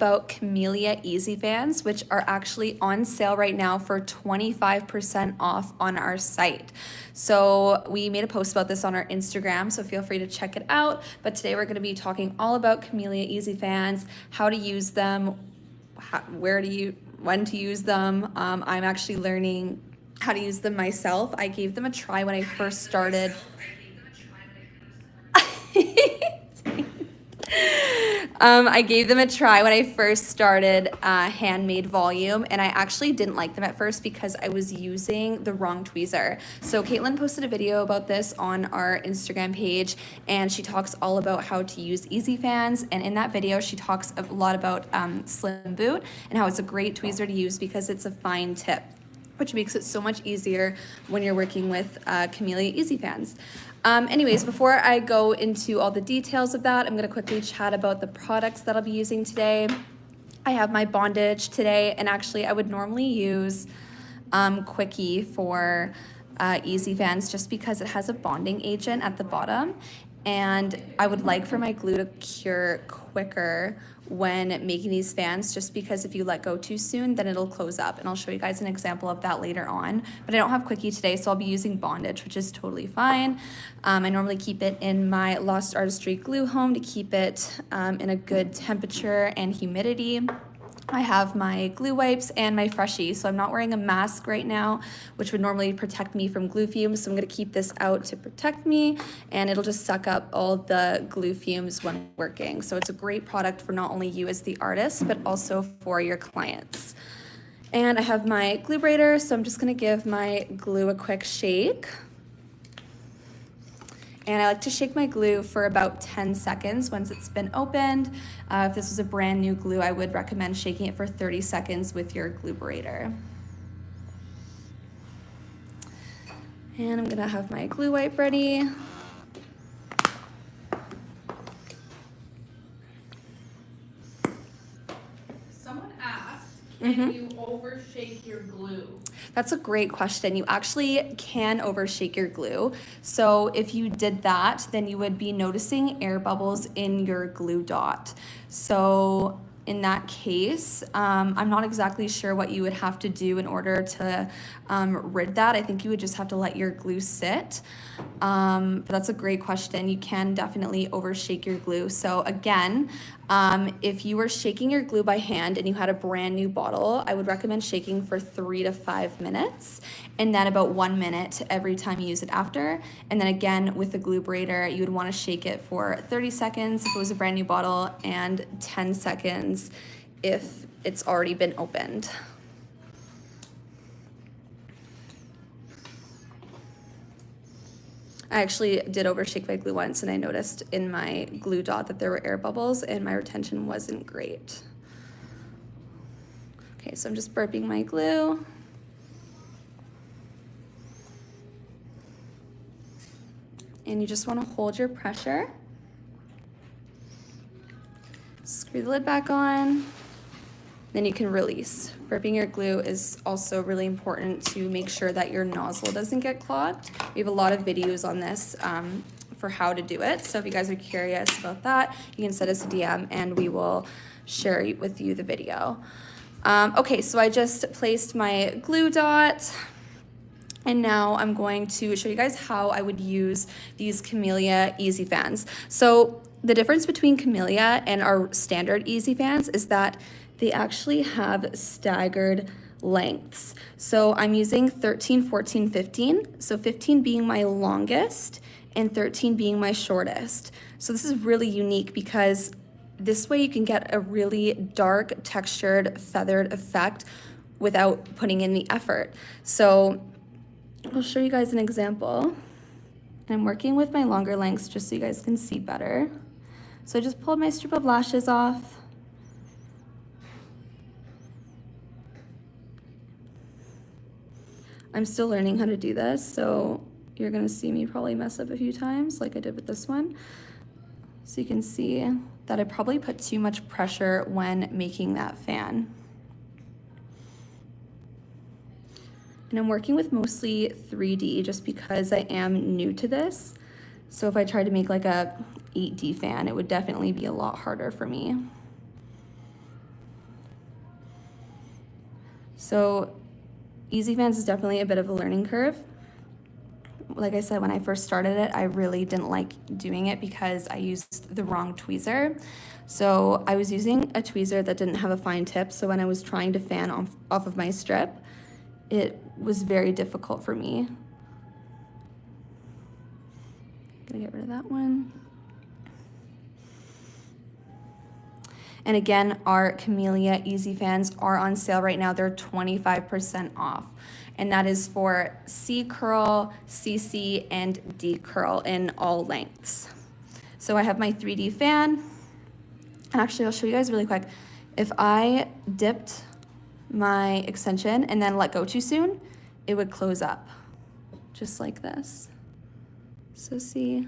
about Camellia Easy Fans, which are actually on sale right now for 25% off on our site. So we made a post about this on our Instagram, so feel free to check it out. But today we're going to be talking all about Camellia Easy Fans, how to use them, when to use them. I'm actually learning how to use them myself. I gave them a try when I first started. I gave them a try when I first started Handmade Volume, and I actually didn't like them at first because I was using the wrong tweezer. So Caitlin posted a video about this on our Instagram page, and she talks all about how to use Easy Fans, and in that video she talks a lot about Slim Boot and how it's a great tweezer to use because it's a fine tip, which makes it so much easier when you're working with Camellia Easy Fans. Anyways, before I go into all the details of that, I'm gonna quickly chat about the products that I'll be using today. I have my bondage today, and actually I would normally use Quickie for Easy Fans just because it has a bonding agent at the bottom, and I would like for my glue to cure quicker when making these fans, just because if you let go too soon, then it'll close up, and I'll show you guys an example of that later on. But I don't have Quickie today, so I'll be using bondage, which is totally fine. I normally keep it in my Lost Artistry glue home to keep it in a good temperature and humidity. I have my glue wipes and my Freshie, so I'm not wearing a mask right now, which would normally protect me from glue fumes, so I'm going to keep this out to protect me, and it'll just suck up all the glue fumes when working. So it's a great product for not only you as the artist, but also for your clients. And I have my glue braider, so I'm just going to give my glue a quick shake. And I like to shake my glue for about 10 seconds once it's been opened. If this was a brand new glue, I would recommend shaking it for 30 seconds with your glue braider. And I'm gonna have my glue wipe ready. Someone asked, can you overshake your glue? That's a great question. You actually can overshake your glue. So if you did that, then you would be noticing air bubbles in your glue dot. So in that case, I'm not exactly sure what you would have to do in order to rid that. I think you would just have to let your glue sit. But that's a great question. You can definitely overshake your glue. So again, if you were shaking your glue by hand and you had a brand new bottle, I would recommend shaking for 3 to 5 minutes, and then about 1 minute every time you use it after. And then again, with the glue braider, you would want to shake it for 30 seconds if it was a brand new bottle, and 10 seconds if it's already been opened. I actually did overshake my glue once, and I noticed in my glue dot that there were air bubbles and my retention wasn't great. Okay, so I'm just burping my glue. And you just want to hold your pressure. Screw the lid back on. Then you can release. Burping your glue is also really important to make sure that your nozzle doesn't get clogged. We have a lot of videos on this for how to do it. So if you guys are curious about that, you can send us a DM and we will share with you the video. Okay, so I just placed my glue dot, and now I'm going to show you guys how I would use these Camellia Easy Fans. So the difference between Camellia and our standard Easy Fans is that they actually have staggered lengths. So I'm using 13, 14, 15. So 15 being my longest and 13 being my shortest. So this is really unique because this way you can get a really dark, textured, feathered effect without putting in the effort. So I'll show you guys an example. And I'm working with my longer lengths just so you guys can see better. So I just pulled my strip of lashes off. I'm still learning how to do this, so you're gonna see me probably mess up a few times like I did with this one. So you can see that I probably put too much pressure when making that fan. And I'm working with mostly 3D just because I am new to this. So if I tried to make like a 8D fan, it would definitely be a lot harder for me. So Easy Fans is definitely a bit of a learning curve. Like I said, when I first started it, I really didn't like doing it because I used the wrong tweezer. So I was using a tweezer that didn't have a fine tip. So when I was trying to fan off of my strip, it was very difficult for me. Gonna get rid of that one. And again, our Camellia Easy Fans are on sale right now. They're 25% off. And that is for C curl, CC, and D curl in all lengths. So I have my 3D fan. And actually, I'll show you guys really quick. If I dipped my extension and then let go too soon, it would close up, just like this. So see,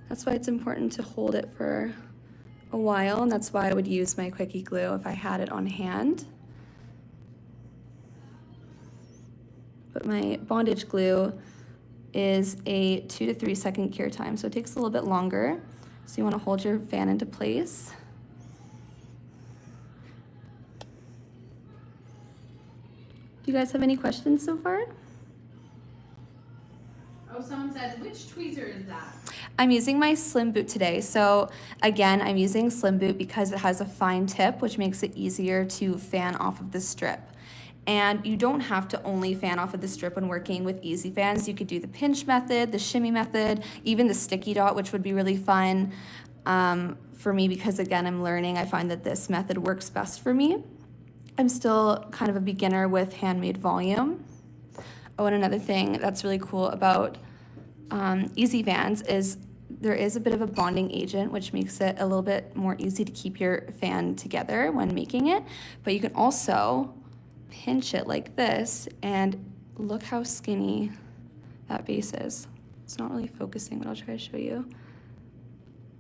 that's why it's important to hold it for a while, and that's why I would use my quickie glue if I had it on hand. But my bondage glue is a 2 to 3 second cure time, so it takes a little bit longer. So you want to hold your fan into place. Do you guys have any questions so far? Oh, someone said, which tweezer is that? I'm using my Slim Boot today. So again, I'm using Slim Boot because it has a fine tip, which makes it easier to fan off of the strip. And you don't have to only fan off of the strip when working with Easy Fans. You could do the pinch method, the shimmy method, even the sticky dot, which would be really fun for me because again, I'm learning. I find that this method works best for me. I'm still kind of a beginner with handmade volume. Oh, and another thing that's really cool about Easy Fans is there is a bit of a bonding agent, which makes it a little bit more easy to keep your fan together when making it. But you can also pinch it like this, and look how skinny that base is. It's not really focusing, but I'll try to show you.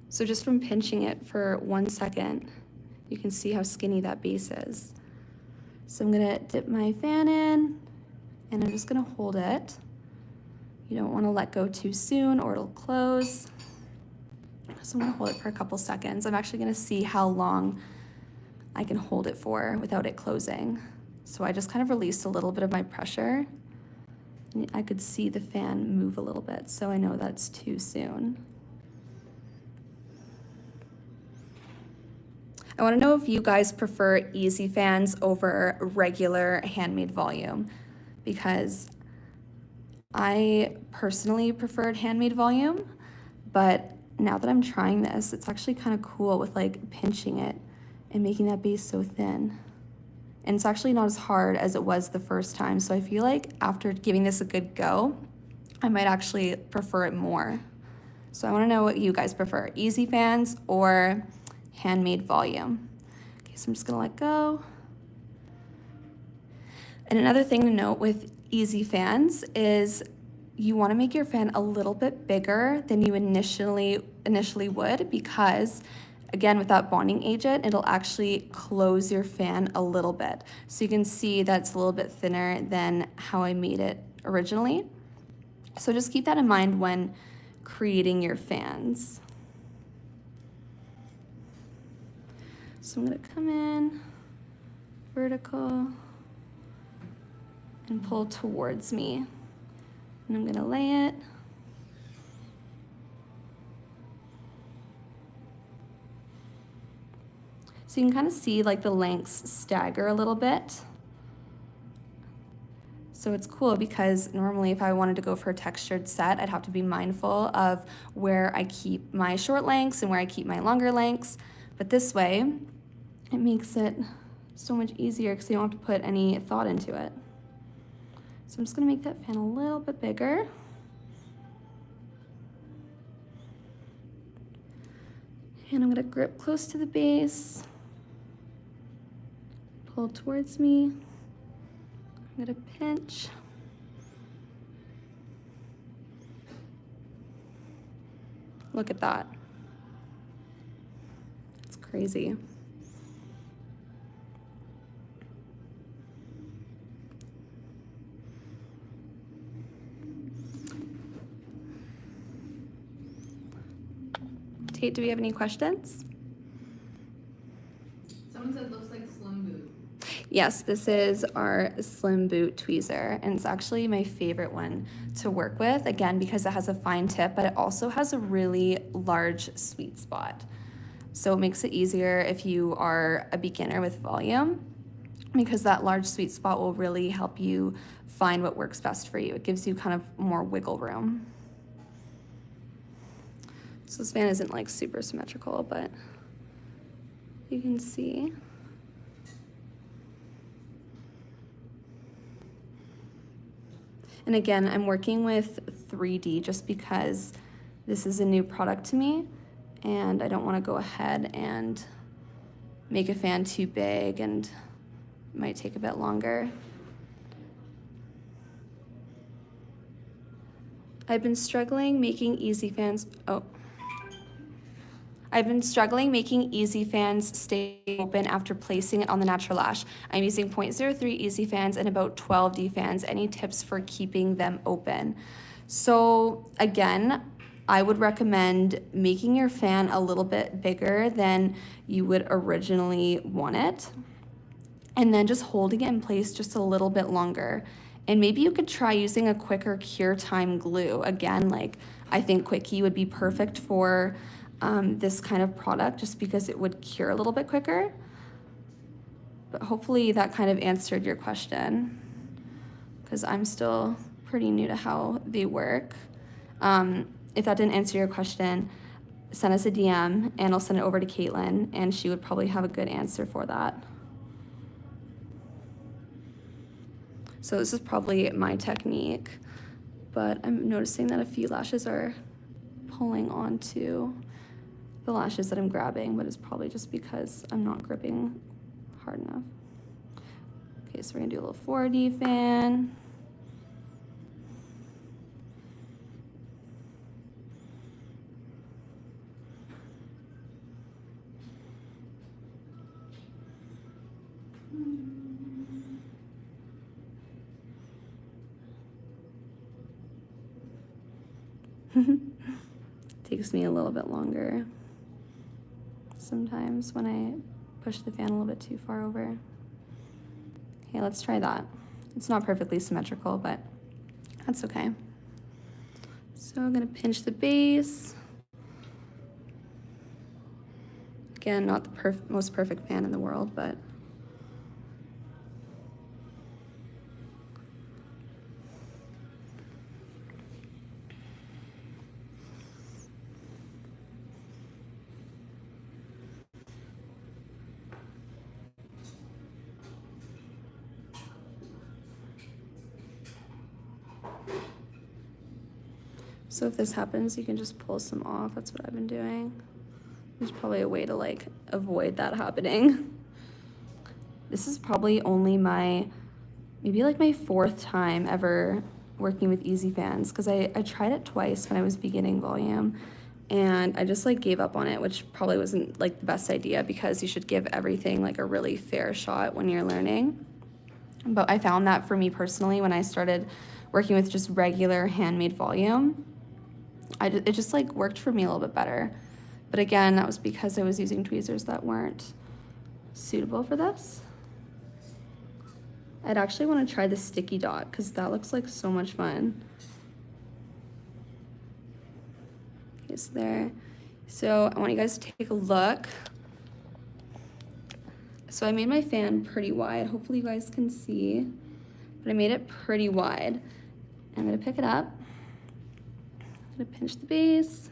So just from pinching it for 1 second, you can see how skinny that base is. So I'm gonna dip my fan in, and I'm just gonna hold it. You don't wanna let go too soon or it'll close. So I'm gonna hold it for a couple seconds. I'm actually gonna see how long I can hold it for without it closing. So I just kind of released a little bit of my pressure. And I could see the fan move a little bit, so I know that's too soon. I wanna know if you guys prefer Easy Fans over regular handmade volume, because I personally preferred handmade volume, but now that I'm trying this, it's actually kind of cool with like pinching it and making that base so thin. And it's actually not as hard as it was the first time. So I feel like after giving this a good go, I might actually prefer it more. So I wanna know what you guys prefer, Easy Fans or handmade volume. Okay, so I'm just gonna let go. And another thing to note with Easy Fans is you wanna make your fan a little bit bigger than you initially would, because again, with that bonding agent, it'll actually close your fan a little bit. So you can see that's a little bit thinner than how I made it originally. So just keep that in mind when creating your fans. So I'm gonna come in, vertical, and pull towards me. And I'm gonna lay it. So you can kind of see like the lengths stagger a little bit. So it's cool because normally if I wanted to go for a textured set, I'd have to be mindful of where I keep my short lengths and where I keep my longer lengths. But this way, it makes it so much easier because you don't have to put any thought into it. So I'm just gonna make that fan a little bit bigger. And I'm gonna grip close to the base, pull towards me. I'm gonna pinch. Look at that. It's crazy. Tate, do we have any questions? Someone said looks like Slim Boot. Yes, this is our slim boot tweezer, and it's actually my favorite one to work with, again, because it has a fine tip, but it also has a really large sweet spot. So it makes it easier if you are a beginner with volume, because that large sweet spot will really help you find what works best for you. It gives you kind of more wiggle room. So this fan isn't like super symmetrical, but you can see. And again, I'm working with 3D just because this is a new product to me and I don't want to go ahead and make a fan too big, and it might take a bit longer. I've been struggling making easy fans stay open after placing it on the natural lash. I'm using 0.03 easy fans and about 12 D fans. Any tips for keeping them open? So again, I would recommend making your fan a little bit bigger than you would originally want it, and then just holding it in place just a little bit longer. And maybe you could try using a quicker cure time glue. Again, like I think Quickie would be perfect for this kind of product just because it would cure a little bit quicker. But hopefully that kind of answered your question, because I'm still pretty new to how they work. If that didn't answer your question, send us a DM and I'll send it over to Caitlin, and she would probably have a good answer for that. So this is probably my technique, but I'm noticing that a few lashes are pulling onto the lashes that I'm grabbing, but it's probably just because I'm not gripping hard enough. Okay, so we're gonna do a little 4D fan. Takes me a little bit longer sometimes when I push the fan a little bit too far over. Okay, let's try that. It's not perfectly symmetrical, but that's okay. So I'm gonna pinch the base. Again, not the most perfect fan in the world, but so if this happens, you can just pull some off. That's what I've been doing. There's probably a way to like avoid that happening. This is probably only maybe like my 4th time ever working with easy fans, because I tried it twice when I was beginning volume and I just like gave up on it, which probably wasn't like the best idea, because you should give everything like a really fair shot when you're learning. But I found that for me personally, when I started working with just regular handmade volume, it just like worked for me a little bit better. But again, that was because I was using tweezers that weren't suitable for this. I'd actually want to try the sticky dot because that looks like so much fun. Okay, so there. So I want you guys to take a look. So I made my fan pretty wide. Hopefully you guys can see, but I made it pretty wide. I'm gonna pick it up. I'm gonna pinch the base.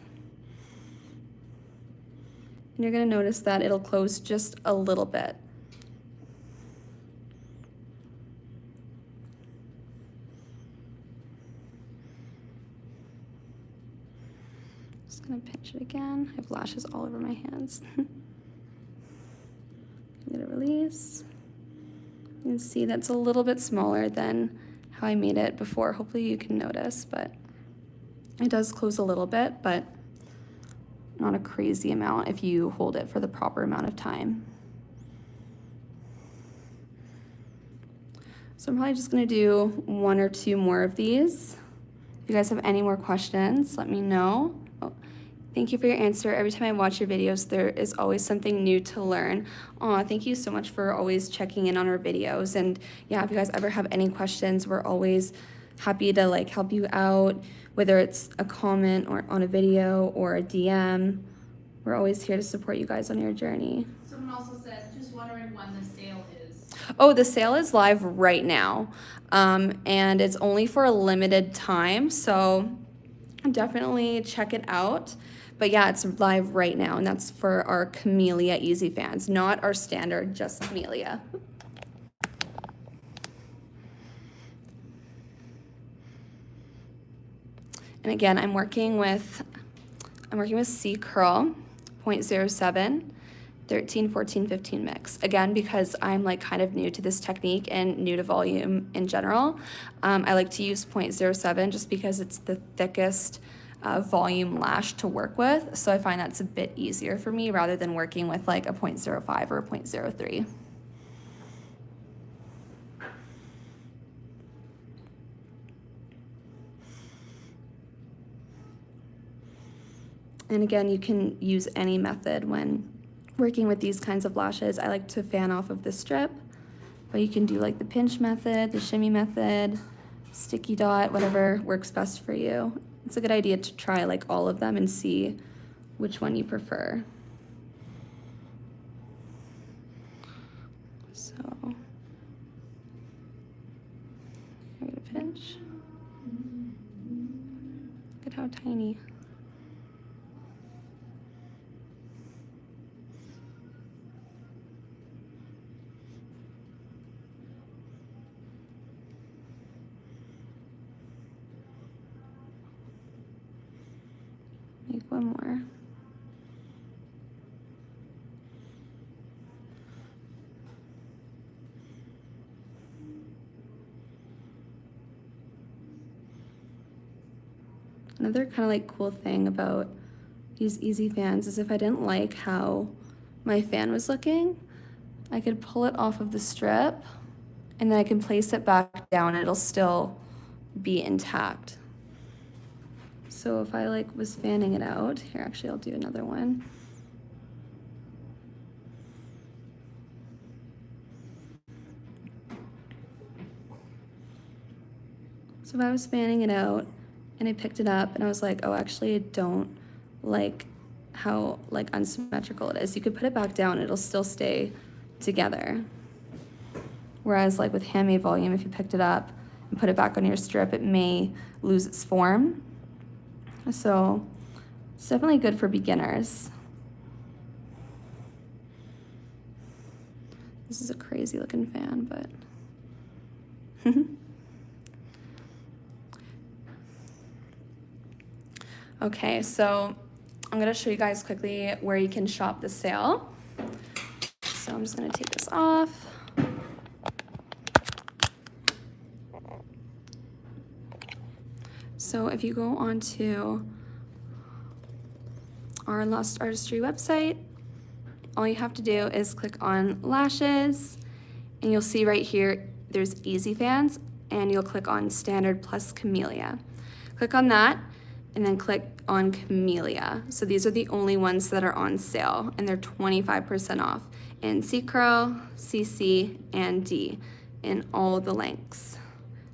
And you're gonna notice that it'll close just a little bit. Just gonna pinch it again. I have lashes all over my hands. I'm gonna release. You can see that's a little bit smaller than how I made it before. Hopefully you can notice, but it does close a little bit, but not a crazy amount if you hold it for the proper amount of time. So I'm probably just gonna do 1 or 2 more of these. If you guys have any more questions, let me know. Oh, Thank you for your answer. Every time I watch your videos, there is always something new to learn. Aw, thank you so much for always checking in on our videos. And yeah, if you guys ever have any questions, we're always happy to like help you out, whether it's a comment or on a video or a DM. We're always here to support you guys on your journey. Someone also said, just wondering when the sale is. Oh, the sale is live right now. And it's only for a limited time, so definitely check it out. But yeah, it's live right now, and that's for our Camellia Easy fans, not our standard, just Camellia. And again, I'm working with C Curl 0.07, 13, 14, 15 mix. Again, because I'm like kind of new to this technique and new to volume in general, I like to use 0.07 just because it's the thickest volume lash to work with. So I find that's a bit easier for me rather than working with like a 0.05 or a 0.03. And again, you can use any method when working with these kinds of lashes. I like to fan off of the strip, but you can do like the pinch method, the shimmy method, sticky dot, whatever works best for you. It's a good idea to try like all of them and see which one you prefer. So, I'm gonna pinch. Look at how tiny. Make one more. Another kind of like cool thing about these Easy fans is if I didn't like how my fan was looking, I could pull it off of the strip and then I can place it back down and it'll still be intact. So if I like was fanning it out, here actually I'll do another one. So if I was fanning it out and I picked it up and I was like, oh, actually I don't like how like unsymmetrical it is. You could put it back down, it'll still stay together. Whereas like with handmade volume, if you picked it up and put it back on your strip, it may lose its form. So it's definitely good for beginners. This is a crazy looking fan, but okay, so I'm gonna show you guys quickly where you can shop the sale. So I'm just gonna take this off. So if you go onto our Lost Artistry website, all you have to do is click on lashes, and you'll see right here there's Easy fans, and you'll click on Standard plus Camellia. Click on that, and then click on Camellia. So these are the only ones that are on sale, and they're 25% off in C Curl, CC, and D in all the lengths.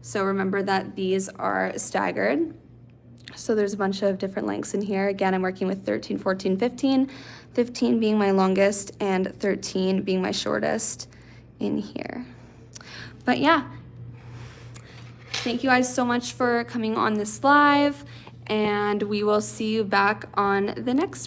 So remember that these are staggered. So there's a bunch of different lengths in here. Again, I'm working with 13, 14, 15, 15 being my longest and 13 being my shortest in here. But yeah, thank you guys so much for coming on this live, and we will see you back on the next one.